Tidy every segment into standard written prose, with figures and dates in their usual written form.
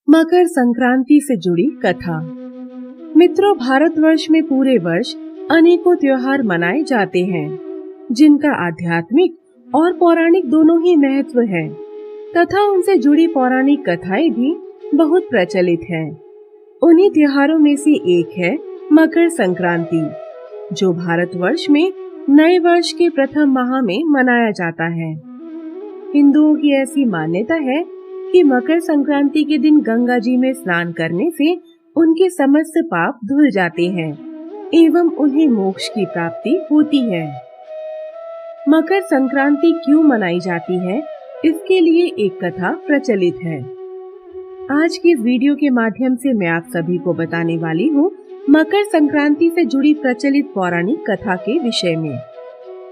मकर संक्रांति से जुड़ी कथा। मित्रों, भारतवर्ष में पूरे वर्ष अनेकों त्योहार मनाए जाते हैं, जिनका आध्यात्मिक और पौराणिक दोनों ही महत्व है तथा उनसे जुड़ी पौराणिक कथाएं भी बहुत प्रचलित हैं। उन्हीं त्योहारों में से एक है मकर संक्रांति, जो भारतवर्ष में नए वर्ष के प्रथम माह में मनाया जाता है। हिंदुओं की ऐसी मान्यता है कि मकर संक्रांति के दिन गंगा जी में स्नान करने से उनके समस्त पाप धुल जाते हैं एवं उन्हें मोक्ष की प्राप्ति होती है। मकर संक्रांति क्यों मनाई जाती है, इसके लिए एक कथा प्रचलित है। आज के वीडियो के माध्यम से मैं आप सभी को बताने वाली हूँ मकर संक्रांति से जुड़ी प्रचलित पौराणिक कथा के विषय में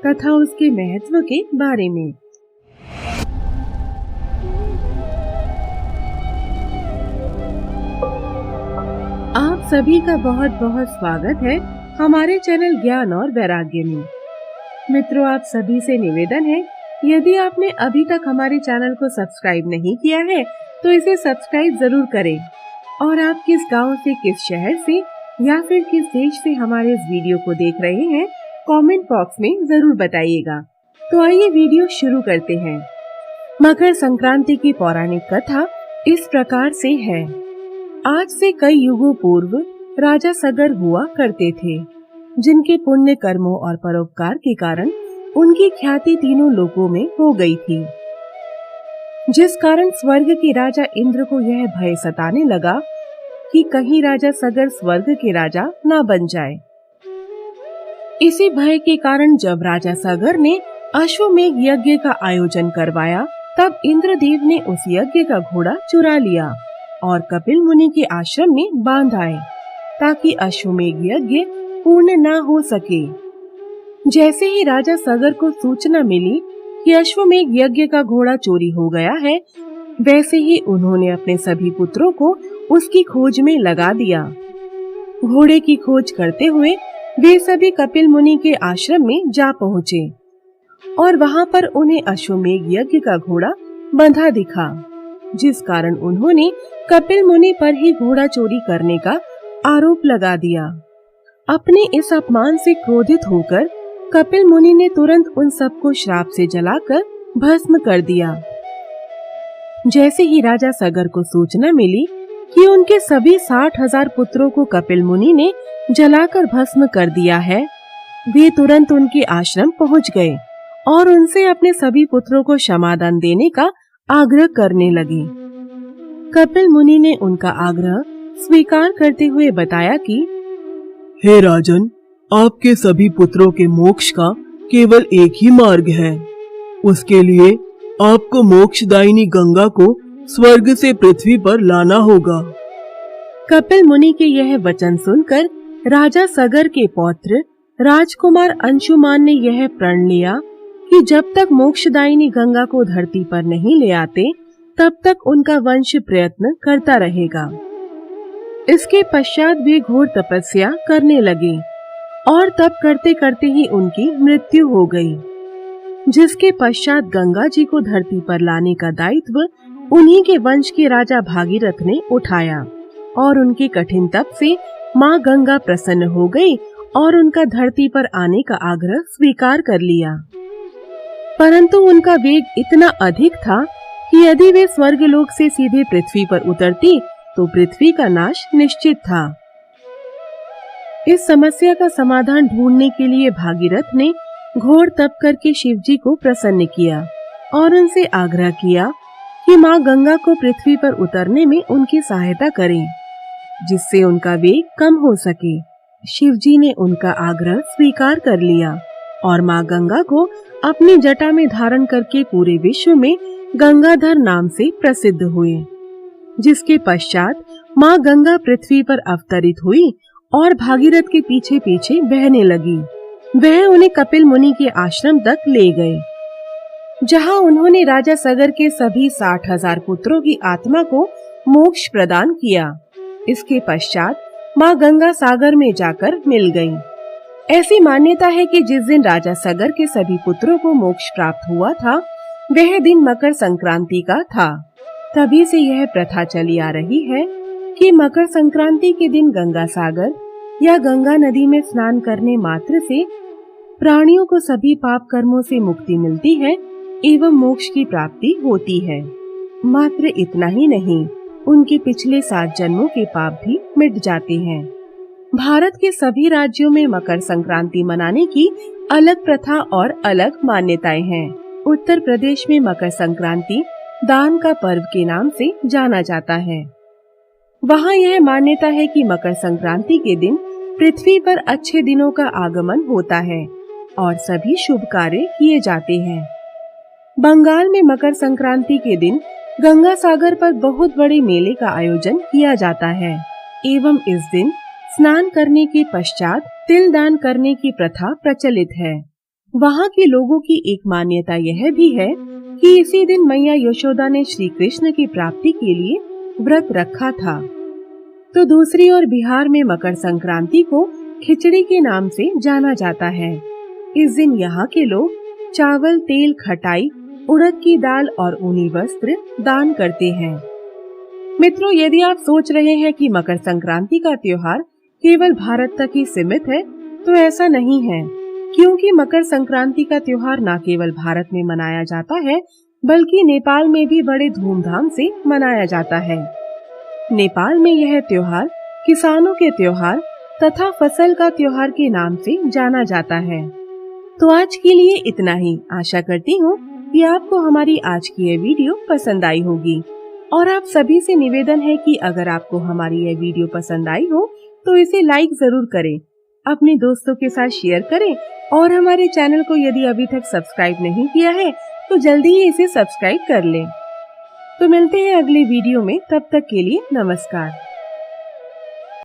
तथा उसके महत्व के बारे में। आप सभी का बहुत बहुत स्वागत है हमारे चैनल ज्ञान और वैराग्य में। मित्रों, आप सभी से निवेदन है, यदि आपने अभी तक हमारे चैनल को सब्सक्राइब नहीं किया है तो इसे सब्सक्राइब जरूर करें और आप किस गांव से, किस शहर से या फिर किस देश से हमारे इस वीडियो को देख रहे हैं, कमेंट बॉक्स में जरूर बताइएगा। तो आइए वीडियो शुरू करते हैं। मकर संक्रांति की पौराणिक कथा इस प्रकार से है। आज से कई युगों पूर्व राजा सगर हुआ करते थे, जिनके पुण्य कर्मों और परोपकार के कारण उनकी ख्याति तीनों लोकों में हो गई थी, जिस कारण स्वर्ग के राजा इंद्र को यह भय सताने लगा कि कहीं राजा सगर स्वर्ग के राजा ना बन जाए। इसी भय के कारण जब राजा सगर ने अश्वमेध यज्ञ का आयोजन करवाया, तब इंद्रदेव ने उस यज्ञ का घोड़ा चुरा लिया और कपिल मुनि के आश्रम में बांध आए, ताकि अश्वमेध यज्ञ पूर्ण न हो सके। जैसे ही राजा सगर को सूचना मिली कि अश्वमेध यज्ञ का घोड़ा चोरी हो गया है, वैसे ही उन्होंने अपने सभी पुत्रों को उसकी खोज में लगा दिया। घोड़े की खोज करते हुए वे सभी कपिल मुनि के आश्रम में जा पहुँचे और वहाँ पर उन्हें अश्वमेध यज्ञ का घोड़ा बंधा दिखा, जिस कारण उन्होंने कपिल मुनि पर ही घोड़ा चोरी करने का आरोप लगा दिया। अपने इस अपमान से क्रोधित होकर कपिल मुनि ने तुरंत उन सबको श्राप से जलाकर भस्म कर दिया। जैसे ही राजा सगर को सूचना मिली कि उनके सभी 60,000 पुत्रों को कपिल मुनि ने जलाकर भस्म कर दिया है, वे तुरंत उनके आश्रम पहुंच गए और उनसे अपने सभी पुत्रों को क्षमादान देने का आग्रह करने लगे। कपिल मुनि ने उनका आग्रह स्वीकार करते हुए बताया कि हे राजन, आपके सभी पुत्रों के मोक्ष का केवल एक ही मार्ग है। उसके लिए आपको मोक्षदायिनी गंगा को स्वर्ग से पृथ्वी पर लाना होगा। कपिल मुनि के यह वचन सुनकर राजा सगर के पौत्र राजकुमार अंशुमान ने यह प्रण लिया कि जब तक मोक्षदायिनी गंगा को धरती पर नहीं ले आते, तब तक उनका वंश प्रयत्न करता रहेगा। इसके पश्चात वे घोर तपस्या करने लगे और तप करते करते ही उनकी मृत्यु हो गई, जिसके पश्चात गंगा जी को धरती पर लाने का दायित्व उन्हीं के वंश के राजा भागीरथ ने उठाया और उनके कठिन तप से माँ गंगा प्रसन्न हो गई और उनका धरती पर आने का आग्रह स्वीकार कर लिया। परंतु उनका वेग इतना अधिक था कि यदि वे स्वर्गलोक से सीधे पृथ्वी पर उतरती तो पृथ्वी का नाश निश्चित था। इस समस्या का समाधान ढूंढने के लिए भागीरथ ने घोर तप करके शिव जी को प्रसन्न किया और उनसे आग्रह किया कि माँ गंगा को पृथ्वी पर उतरने में उनकी सहायता करें, जिससे उनका वेग कम हो सके। शिव जी ने उनका आग्रह स्वीकार कर लिया और माँ गंगा को अपनी जटा में धारण करके पूरे विश्व में गंगाधर नाम से प्रसिद्ध हुए। जिसके पश्चात माँ गंगा पृथ्वी पर अवतरित हुई और भागीरथ के पीछे पीछे बहने लगी। वह उन्हें कपिल मुनि के आश्रम तक ले गए, जहाँ उन्होंने राजा सगर के सभी 60,000 पुत्रों की आत्मा को मोक्ष प्रदान किया। इसके पश्चात माँ गंगा सागर में जाकर मिल गई। ऐसी मान्यता है कि जिस दिन राजा सगर के सभी पुत्रों को मोक्ष प्राप्त हुआ था, वह दिन मकर संक्रांति का था तभी से यह प्रथा चली आ रही है कि मकर संक्रांति के दिन गंगा सागर या गंगा नदी में स्नान करने मात्र से प्राणियों को सभी पाप कर्मों से मुक्ति मिलती है एवं मोक्ष की प्राप्ति होती है। मात्र इतना ही नहीं, उनके पिछले 7 जन्मों के पाप भी मिट जाते हैं। भारत के सभी राज्यों में मकर संक्रांति मनाने की अलग प्रथा और अलग मान्यताएं हैं। उत्तर प्रदेश में मकर संक्रांति दान का पर्व के नाम से जाना जाता है। वहाँ यह मान्यता है कि मकर संक्रांति के दिन पृथ्वी पर अच्छे दिनों का आगमन होता है और सभी शुभ कार्य किए जाते हैं। बंगाल में मकर संक्रांति के दिन गंगा सागर पर बहुत बड़े मेले का आयोजन किया जाता है एवं इस दिन स्नान करने के पश्चात तिल दान करने की प्रथा प्रचलित है। वहाँ के लोगों की एक मान्यता यह भी है कि इसी दिन मैया यशोदा ने श्री कृष्ण की प्राप्ति के लिए व्रत रखा था। तो दूसरी ओर बिहार में मकर संक्रांति को खिचड़ी के नाम से जाना जाता है। इस दिन यहाँ के लोग चावल, तेल, खटाई, उड़द की दाल और ऊनी वस्त्र दान करते हैं। मित्रों, यदि आप सोच रहे हैं कि मकर संक्रांति का त्योहार केवल भारत तक ही सीमित है, तो ऐसा नहीं है, क्योंकि मकर संक्रांति का त्योहार न केवल भारत में मनाया जाता है, बल्कि नेपाल में भी बड़े धूमधाम से मनाया जाता है। नेपाल में यह त्योहार किसानों के त्योहार तथा फसल का त्योहार के नाम से जाना जाता है। तो आज के लिए इतना ही। आशा करती हूँ कि आपको हमारी आज की यह वीडियो पसंद आई होगी और आप सभी से निवेदन है कि अगर आपको हमारी यह वीडियो पसंद आई हो तो इसे लाइक जरूर करें, अपने दोस्तों के साथ शेयर करें और हमारे चैनल को यदि अभी तक सब्सक्राइब नहीं किया है तो जल्दी ही इसे सब्सक्राइब कर लें। तो मिलते हैं अगले वीडियो में, तब तक के लिए नमस्कार।